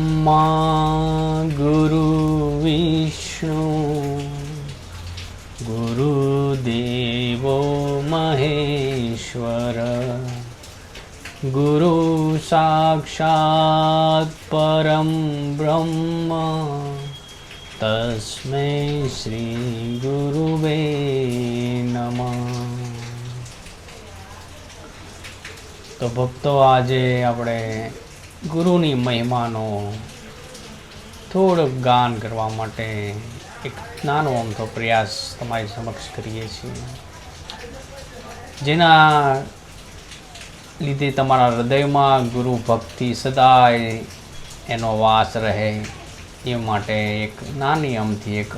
ब्रह्मा गुरु विष्णु गुरुदेवो महेश्वर गुरु साक्षात् परम ब्रह्म तस्मै श्री गुरुवे नमः। तो भक्तो આજે આપણે ગુરુની મહિમાનો થોડોક ગાન કરવા માટે એક નાનો અમથો પ્રયાસ તમારી સમક્ષ કરીએ છીએ, જેના લીધે તમારા હૃદયમાં ગુરુ ભક્તિ સદાય એનો વાસ રહે એ માટે એક નાની અમથી એક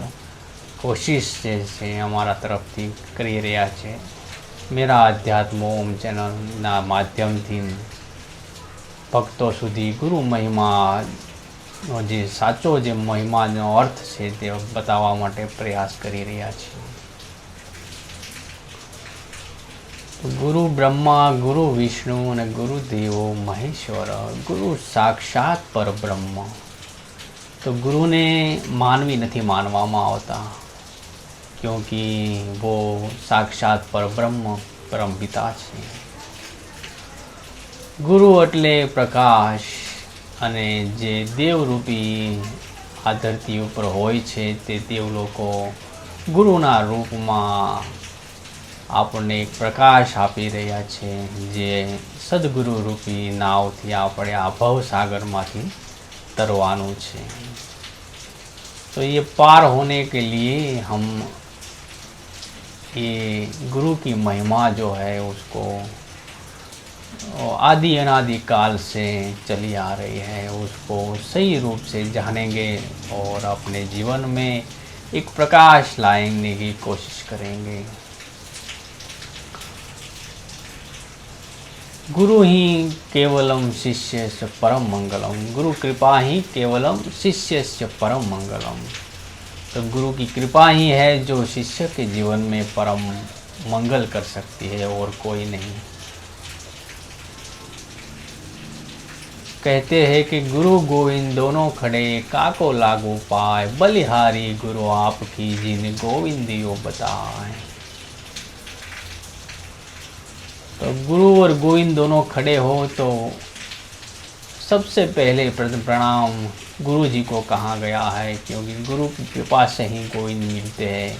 કોશિશ જે છે અમારા તરફથી કરી રહ્યા છે। मेरा अध्यात्म ओम चैनल माध्यम थी भक्तों सुधी गुरु महिमा जे साचो जे महिमा अर्थ है ते बतावा माटे प्रयास करी रह्या छे। तो गुरु ब्रह्मा गुरु विष्णु और गुरुदेवो महेश्वर गुरु साक्षात पर ब्रह्म। तो गुरु ने मानवी नहीं मानवामां आवता, क्योंकि वो साक्षात पर ब्रह्म परम पिता है। गुरु एटले प्रकाश अने जे देवरूपी आ धरती पर होय छे ते देवलोको गुरुना रूप में आपने एक प्रकाश आपी रह्या छे, जे सद्गुरु रूपी नाव थी आपणे आ भव सागर मांथी तरवानुं छे। तो ये पार होने के लिए हम ये गुरु की महिमा जो है उसको आदि अनादि काल से चली आ रही है, उसको सही रूप से जानेंगे और अपने जीवन में एक प्रकाश लाने की कोशिश करेंगे। गुरु ही केवलम शिष्यस्य परम मंगलम, गुरु कृपा ही केवलम शिष्यस्य परम मंगलम। तो गुरु की कृपा ही है जो शिष्य के जीवन में परम मंगल कर सकती है और कोई नहीं। कहते हैं कि गुरु गोविंद दोनों खड़े काको लागू पाए, बलिहारी गुरु आपकी जिन गोविंदियो बताए। तो गुरु और गोविंद दोनों खड़े हो तो सबसे पहले प्रणाम गुरु जी को कहा गया है, क्योंकि गुरु की कृपा से ही गोविंद मिलते हैं।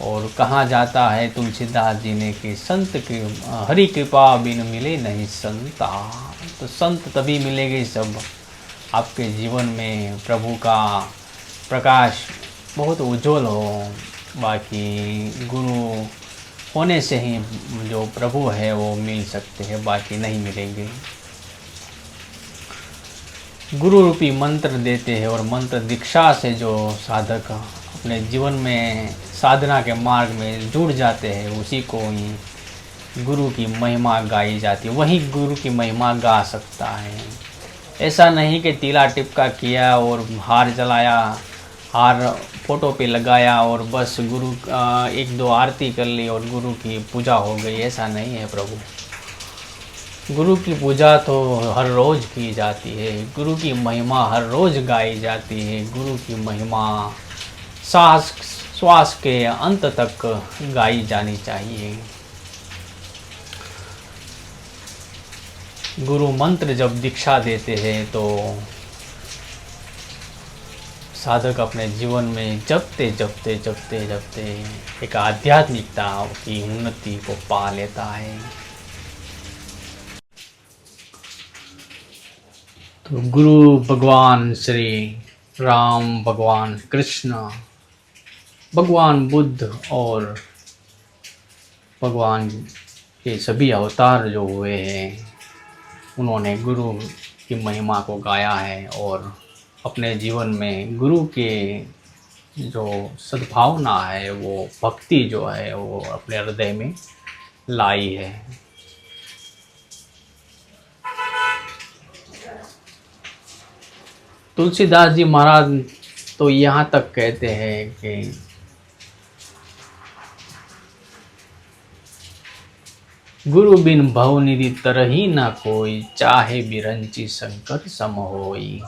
और कहा जाता है तुलसीदास जी ने कि संत की हरि कृपा बिन मिले नहीं संता। तो संत तभी मिलेंगे जब आपके जीवन में प्रभु का प्रकाश बहुत उज्जवल हो। बाकी गुरु होने से ही जो प्रभु है वो मिल सकते हैं, बाकी नहीं मिलेंगे। गुरु रूपी मंत्र देते हैं और मंत्र दीक्षा से जो साधक अपने जीवन में साधना के मार्ग में जुड़ जाते हैं, उसी को ही गुरु की महिमा गाई जाती है, वही गुरु की महिमा गा सकता है। ऐसा नहीं कि तीला टिपका किया और हार जलाया, हार फोटो पे लगाया और बस गुरु एक दो आरती कर ली और गुरु की पूजा हो गई, ऐसा नहीं है प्रभु। गुरु की पूजा तो हर रोज़ की जाती है, गुरु की महिमा हर रोज़ गाई जाती है। गुरु की महिमा सांस श्वास के अंत तक गाई जानी चाहिए। गुरु मंत्र जब दीक्षा देते हैं तो साधक अपने जीवन में जपते जपते जपते जपते एक आध्यात्मिकता की उन्नति को पा लेता है। तो गुरु भगवान श्री राम, भगवान कृष्ण, भगवान बुद्ध और भगवान के सभी अवतार जो हुए हैं, उन्होंने गुरु की महिमा को गाया है और अपने जीवन में गुरु के जो सद्भावना है, वो भक्ति जो है वो अपने हृदय में लाई है। तुलसीदास जी महाराज तो यहाँ तक कहते हैं कि गुरु बिन भवनिधि तरही ना कोई, चाहे बिरंची शंकर सम होई।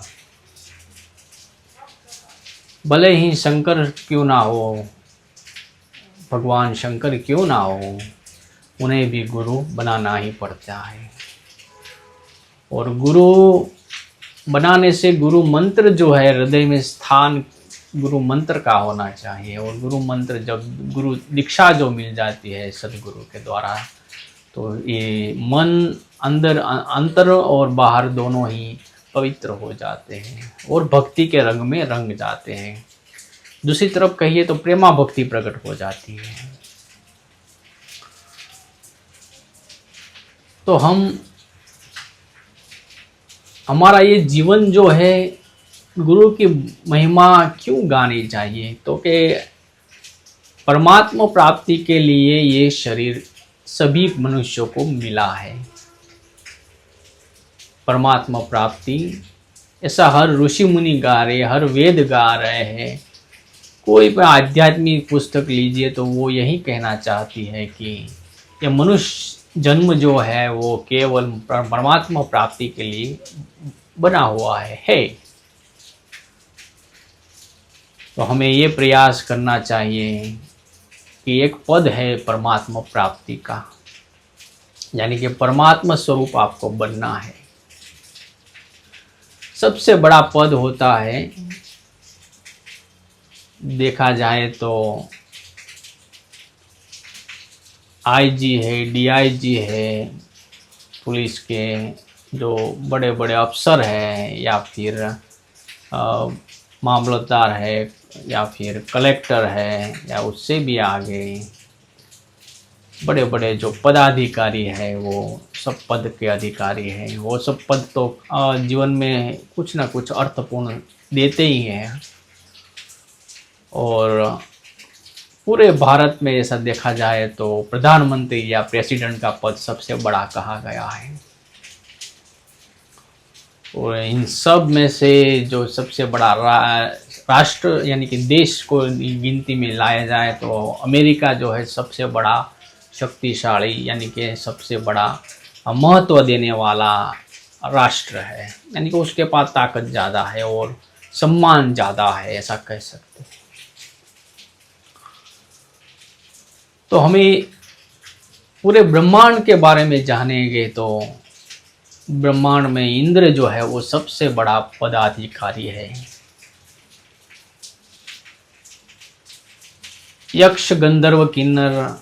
भले ही शंकर क्यों ना हो, भगवान शंकर क्यों ना हो, उन्हें भी गुरु बनाना ही पड़ता है। और गुरु बनाने से गुरु मंत्र जो है हृदय में स्थान गुरु मंत्र का होना चाहिए। और गुरु मंत्र जब गुरु दीक्षा जो मिल जाती है सदगुरु के द्वारा, तो ये मन अंतर और बाहर दोनों ही पवित्र हो जाते हैं और भक्ति के रंग में रंग जाते हैं। दूसरी तरफ कहिए तो प्रेमा भक्ति प्रकट हो जाती है। तो हमारा ये जीवन जो है गुरु की महिमा क्यों गानी चाहिए, तो कि परमात्मा प्राप्ति के लिए ये शरीर सभी मनुष्यों को मिला है। परमात्मा प्राप्ति ऐसा हर ऋषि मुनि गा रहे, हर वेद गा रहे हैं। कोई भी आध्यात्मिक पुस्तक लीजिए तो वो यही कहना चाहती है कि ये मनुष्य जन्म जो है वो केवल परमात्मा प्राप्ति के लिए बना हुआ है। तो हमें ये प्रयास करना चाहिए कि एक पद है परमात्मा प्राप्ति का, यानी कि परमात्मा स्वरूप आपको बनना है। सबसे बड़ा पद होता है, देखा जाए तो आईजी है, डीआईजी है, पुलिस के जो बड़े बड़े अफसर हैं, या फिर मामलतदार है, या फिर कलेक्टर है, या उससे भी आगे बड़े बड़े जो पदाधिकारी है, वो सब पद के अधिकारी हैं। वो सब पद तो जीवन में कुछ ना कुछ अर्थपूर्ण देते ही हैं। और पूरे भारत में ऐसा देखा जाए तो प्रधानमंत्री या प्रेसिडेंट का पद सबसे बड़ा कहा गया है। और इन सब में से जो सबसे बड़ा राष्ट्र यानी कि देश को गिनती में लाया जाए तो अमेरिका जो है सबसे बड़ा शक्तिशाली यानी कि सबसे बड़ा महत्व देने वाला राष्ट्र है। यानी कि उसके पास ताकत ज़्यादा है और सम्मान ज़्यादा है, ऐसा कह सकते हैं। तो हमें पूरे ब्रह्मांड के बारे में जानेंगे तो ब्रह्मांड में इंद्र जो है वो सबसे बड़ा पदाधिकारी है। यक्ष, गंधर्व, किन्नर,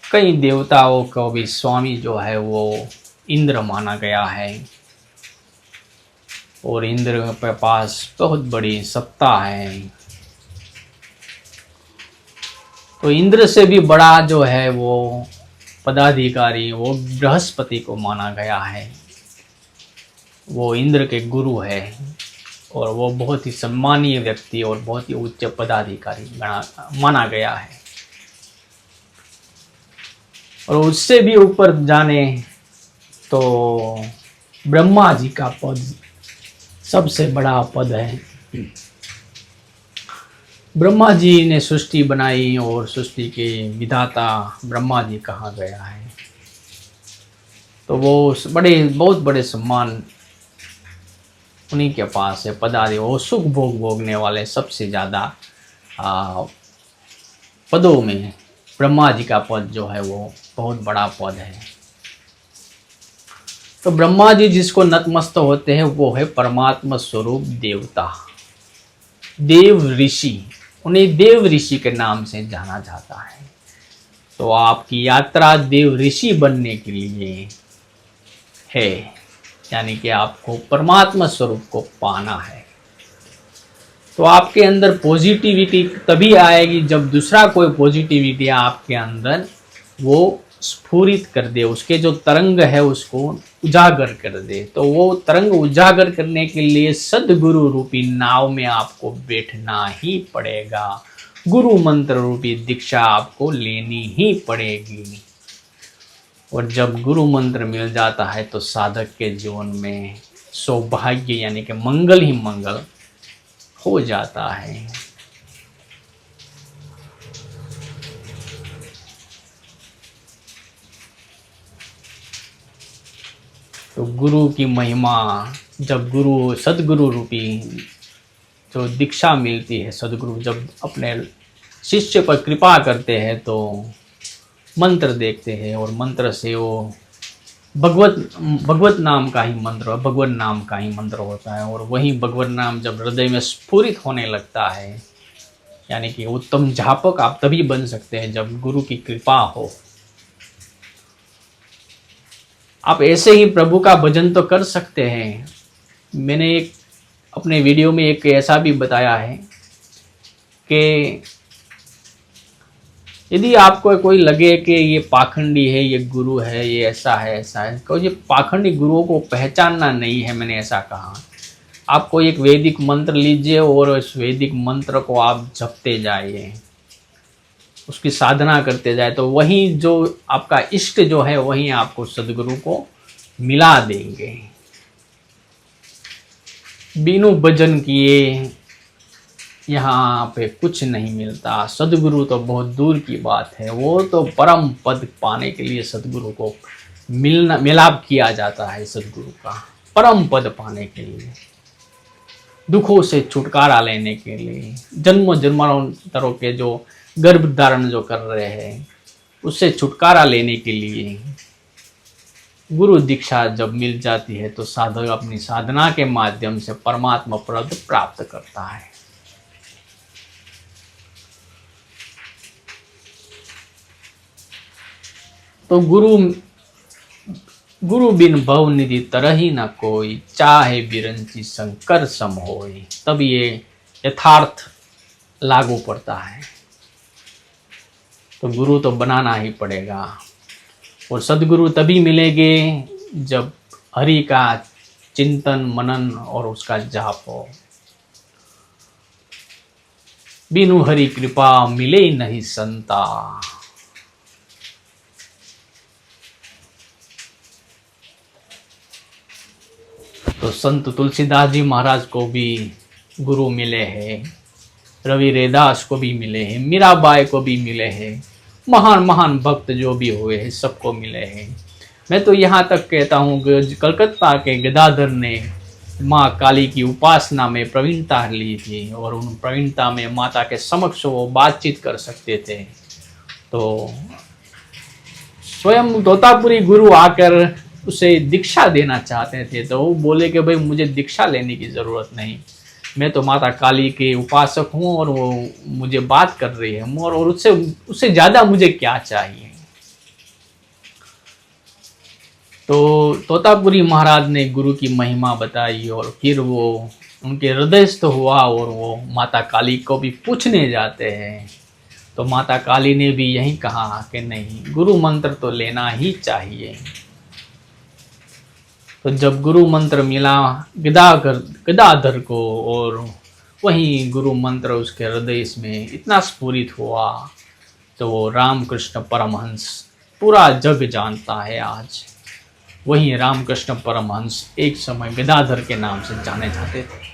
कई देवताओं का भी स्वामी जो है वो इंद्र माना गया है। और इंद्र के पास बहुत बड़ी सत्ता है। तो इंद्र से भी बड़ा जो है वो पदाधिकारी वो बृहस्पति को माना गया है। वो इंद्र के गुरु है और वो बहुत ही सम्मानीय व्यक्ति और बहुत ही उच्च पदाधिकारी माना गया है। और उससे भी ऊपर जाने तो ब्रह्मा जी का पद सबसे बड़ा पद है। ब्रह्मा जी ने सृष्टि बनाई और सृष्टि के विधाता ब्रह्मा जी कहा गया है। तो वो बहुत बड़े सम्मान उन्हीं के पास है। पदाधिकारी वो सुख भोगने वाले सबसे ज़्यादा पदों में ब्रह्मा जी का पद जो है वो बहुत बड़ा पद है। तो ब्रह्मा जी जिसको नतमस्तक होते हैं वो है परमात्मा स्वरूप देवता, देव ऋषि। उन्हें देव ऋषि के नाम से जाना जाता है। तो आपकी यात्रा देव ऋषि बनने के लिए है, यानी कि आपको परमात्मा स्वरूप को पाना है। तो आपके अंदर पॉजिटिविटी तभी आएगी जब दूसरा कोई पॉजिटिविटी आपके अंदर वो स्फुरित कर दे, उसके जो तरंग है उसको उजागर कर दे। तो वो तरंग उजागर करने के लिए सदगुरु रूपी नाव में आपको बैठना ही पड़ेगा। गुरु मंत्र रूपी दीक्षा आपको लेनी ही पड़ेगी। और जब गुरु मंत्र मिल जाता है तो साधक के जीवन में सौभाग्य यानी कि मंगल ही मंगल हो जाता है। तो गुरु की महिमा, जब गुरु सदगुरु रूपी जो दीक्षा मिलती है, सदगुरु जब अपने शिष्य पर कृपा करते हैं तो मंत्र देखते हैं और मंत्र से वो भगवत नाम का ही मंत्र, भगवत नाम का ही मंत्र होता है। और वही भगवत नाम जब हृदय में स्फुरित होने लगता है, यानी कि उत्तम जापक आप तभी बन सकते हैं जब गुरु की कृपा हो। आप ऐसे ही प्रभु का भजन तो कर सकते हैं। मैंने एक अपने वीडियो में एक ऐसा भी बताया है कि यदि आपको कोई लगे कि ये पाखंडी है, ये गुरु है, ये ऐसा है ऐसा है, तो ये पाखंडी गुरुओं को पहचानना नहीं है। मैंने ऐसा कहा, आपको एक वैदिक मंत्र लीजिए और उस वैदिक मंत्र को आप जपते जाइए, उसकी साधना करते जाए, तो वही जो आपका इष्ट जो है वही आपको सदगुरु को मिला देंगे। बिनु भजन किए यहाँ पे कुछ नहीं मिलता। सदगुरु तो बहुत दूर की बात है, वो तो परम पद पाने के लिए सदगुरु को मिलाप किया जाता है। सदगुरु का परम पद पाने के लिए, दुखों से छुटकारा लेने के लिए, जन्म जन्मांतरों के जो गर्भ धारण जो कर रहे हैं उससे छुटकारा लेने के लिए गुरु दीक्षा जब मिल जाती है तो साधक अपनी साधना के माध्यम से परमात्मा पद प्राप्त करता है। तो गुरु बिन भव निधि तरही न कोई, चाहे बिरंची शंकर सम होई। तब ये यथार्थ लागू पड़ता है। तो गुरु तो बनाना ही पड़ेगा, और सदगुरु तभी मिलेंगे जब हरि का चिंतन मनन और उसका जाप हो। बिनु हरि कृपा मिले नहीं संता। तो संत तुलसीदास जी महाराज को भी गुरु मिले हैं, रवि रैदास को भी मिले हैं, मीराबाई को भी मिले हैं, महान महान भक्त जो भी हुए हैं सबको मिले हैं। मैं तो यहाँ तक कहता हूँ कि कलकत्ता के गदाधर ने माँ काली की उपासना में प्रवीणता ली थी, और उन प्रवीणता में माता के समक्ष वो बातचीत कर सकते थे। तो स्वयं तोतापुरी गुरु आकर उसे दीक्षा देना चाहते थे, तो वो बोले कि भाई मुझे दीक्षा लेने की ज़रूरत नहीं, मैं तो माता काली के उपासक हूँ और वो मुझे बात कर रही है, और उससे ज़्यादा मुझे क्या चाहिए। तो तोतापुरी महाराज ने गुरु की महिमा बताई, और फिर वो उनके हृदयस्थ हुआ और वो माता काली को भी पूछने जाते हैं। तो माता काली ने भी यही कहा कि नहीं, गुरु मंत्र तो लेना ही चाहिए। तो जब गुरु मंत्र मिला गदाधर को, और वही गुरु मंत्र उसके हृदय में इतना स्फुरित हुआ, तो वो रामकृष्ण परमहंस पूरा जग जानता है आज। वही रामकृष्ण परमहंस एक समय गदाधर के नाम से जाने जाते थे।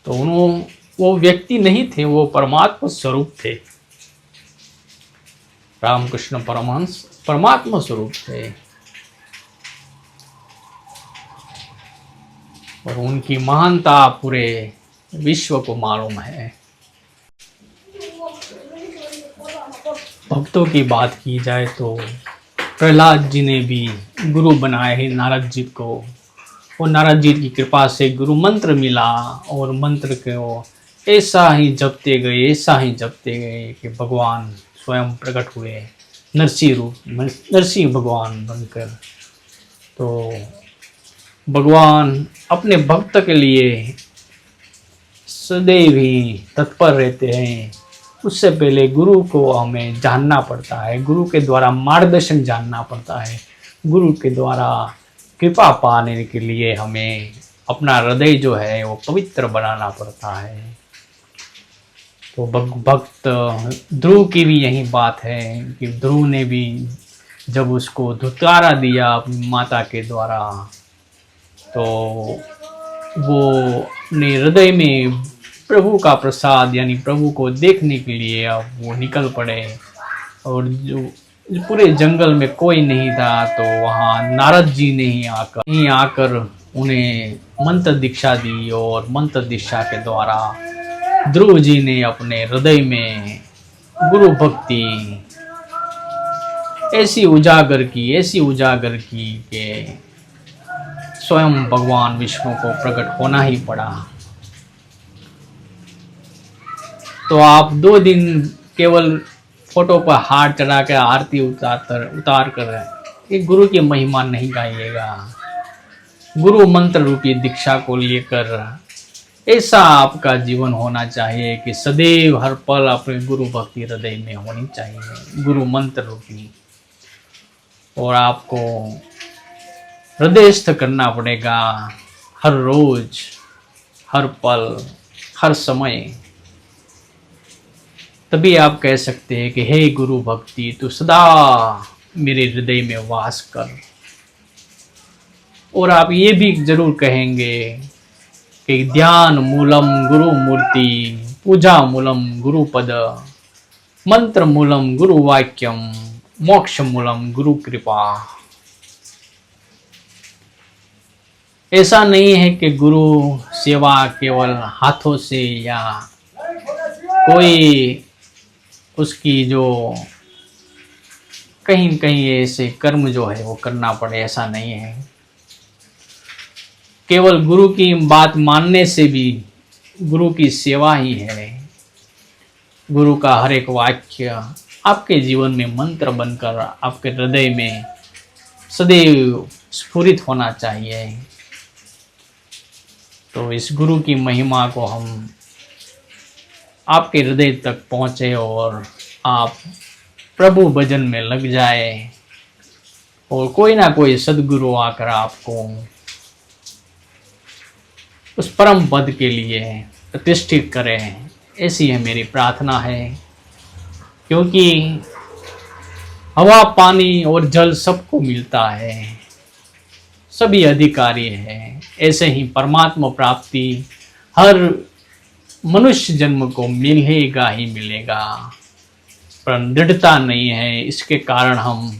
तो वो व्यक्ति नहीं थे, वो परमात्मा स्वरूप थे। रामकृष्ण परमहंस परमात्मा स्वरूप थे, और उनकी महानता पूरे विश्व को मालूम है। भक्तों की बात की जाए तो प्रहलाद जी ने भी गुरु बनाए हैं नारद जी को, और नारद जी की कृपा से गुरु मंत्र मिला, और मंत्र को ऐसा ही जपते गए कि भगवान स्वयं प्रकट हुए नरसिंह भगवान बनकर। तो भगवान अपने भक्त के लिए सदैव ही तत्पर रहते हैं। उससे पहले गुरु को हमें जानना पड़ता है, गुरु के द्वारा मार्गदर्शन जानना पड़ता है। गुरु के द्वारा कृपा पाने के लिए हमें अपना हृदय जो है वो पवित्र बनाना पड़ता है। तो भक्त ध्रुव की भी यही बात है कि ध्रुव ने भी जब उसको धुतकारा दिया अपनी माता के द्वारा, तो वो अपने हृदय में प्रभु का प्रसाद यानी प्रभु को देखने के लिए अब वो निकल पड़े, और जो इस पूरे जंगल में कोई नहीं था, तो वहाँ नारद जी ने ही आकर उन्हें मंत्र दीक्षा दी, और मंत्र दीक्षा के द्वारा ध्रुव जी ने अपने हृदय में गुरु भक्ति ऐसी उजागर की कि स्वयं भगवान विष्णु को प्रकट होना ही पड़ा। तो आप 2 दिन केवल फोटो पर हाथ चढ़ा कर आरती उतार कर एक गुरु की महिमा नहीं गाइएगा। गुरु मंत्र रूपी दीक्षा को लेकर ऐसा आपका जीवन होना चाहिए कि सदैव हर पल अपने गुरु भक्ति हृदय में होनी चाहिए, गुरु मंत्र रूपी। और आपको हृदयस्थ करना पड़ेगा हर रोज, हर पल, हर समय। तभी आप कह सकते हैं कि हे गुरु भक्ति, तू सदा मेरे हृदय में वास कर। और आप ये भी जरूर कहेंगे कि ध्यान मूलम गुरु मूर्ति, पूजा मूलम गुरु पद, मंत्र मूलम गुरु वाक्यम, मोक्ष मूलम गुरु कृपा। ऐसा नहीं है कि गुरु सेवा केवल हाथों से या कोई उसकी जो कहीं कहीं ऐसे कर्म जो है वो करना पड़े, ऐसा नहीं है। केवल गुरु की बात मानने से भी गुरु की सेवा ही है। गुरु का हर एक वाक्य आपके जीवन में मंत्र बनकर आपके हृदय में सदैव स्फुरित होना चाहिए। तो इस गुरु की महिमा को हम आपके हृदय तक पहुँचे और आप प्रभु भजन में लग जाए, और कोई ना कोई सदगुरु आकर आपको उस परम पद के लिए प्रतिष्ठित करें, ऐसी है मेरी प्रार्थना है। क्योंकि हवा, पानी और जल सबको मिलता है, सभी अधिकारी है। ऐसे ही परमात्मा प्राप्ति हर मनुष्य जन्म को मिलेगा ही मिलेगा, पर दृढ़ता नहीं है। इसके कारण हम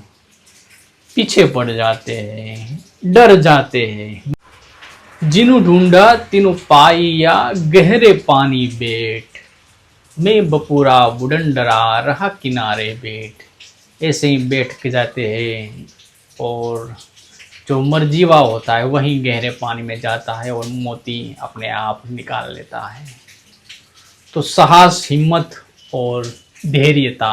पीछे पड़ जाते हैं, डर जाते हैं। जिनु ढूंढा तिनु पाइया, गहरे पानी बेट, मैं बपूरा बुडंडरा रहा किनारे बेट। ऐसे ही बैठ के जाते हैं, और जो मरजीवा होता है वही गहरे पानी में जाता है और मोती अपने आप निकाल लेता है। तो साहस, हिम्मत और धैर्यता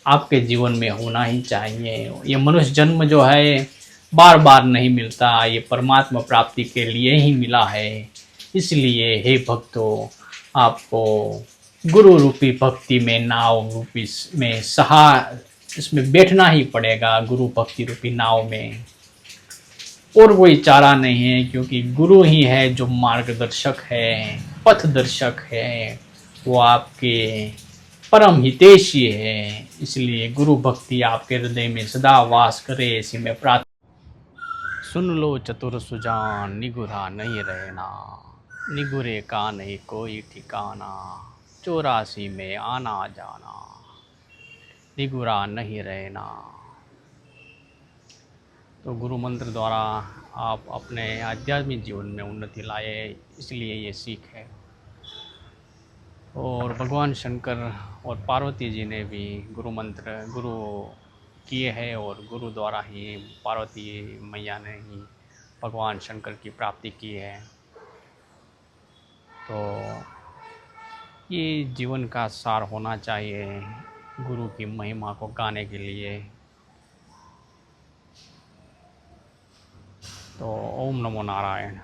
आपके जीवन में होना ही चाहिए। ये मनुष्य जन्म जो है बार बार नहीं मिलता, ये परमात्मा प्राप्ति के लिए ही मिला है। इसलिए हे भक्तों, आपको गुरु रूपी भक्ति में, नाव रूपी में इसमें बैठना ही पड़ेगा, गुरु भक्ति रूपी नाव में। और कोई चारा नहीं है, क्योंकि गुरु ही है जो मार्गदर्शक है, पथदर्शक है, वो आपके परम हितैषी है। इसलिए गुरु भक्ति आपके हृदय में सदा वास करे, ऐसी मैं प्रार्थना। सुन लो चतुर सुजान, निगुरा नहीं रहना, निगुरे का नहीं कोई ठिकाना, 84 में आना जाना, निगुरा नहीं रहना। तो गुरु मंत्र द्वारा आप अपने आध्यात्मिक जीवन में उन्नति लाए, इसलिए ये सीख है। और भगवान शंकर और पार्वती जी ने भी गुरु मंत्र किए हैं, और गुरु द्वारा ही पार्वती मैया ने ही भगवान शंकर की प्राप्ति की है। तो ये जीवन का सार होना चाहिए गुरु की महिमा को गाने के लिए। तो ओम नमो नारायण।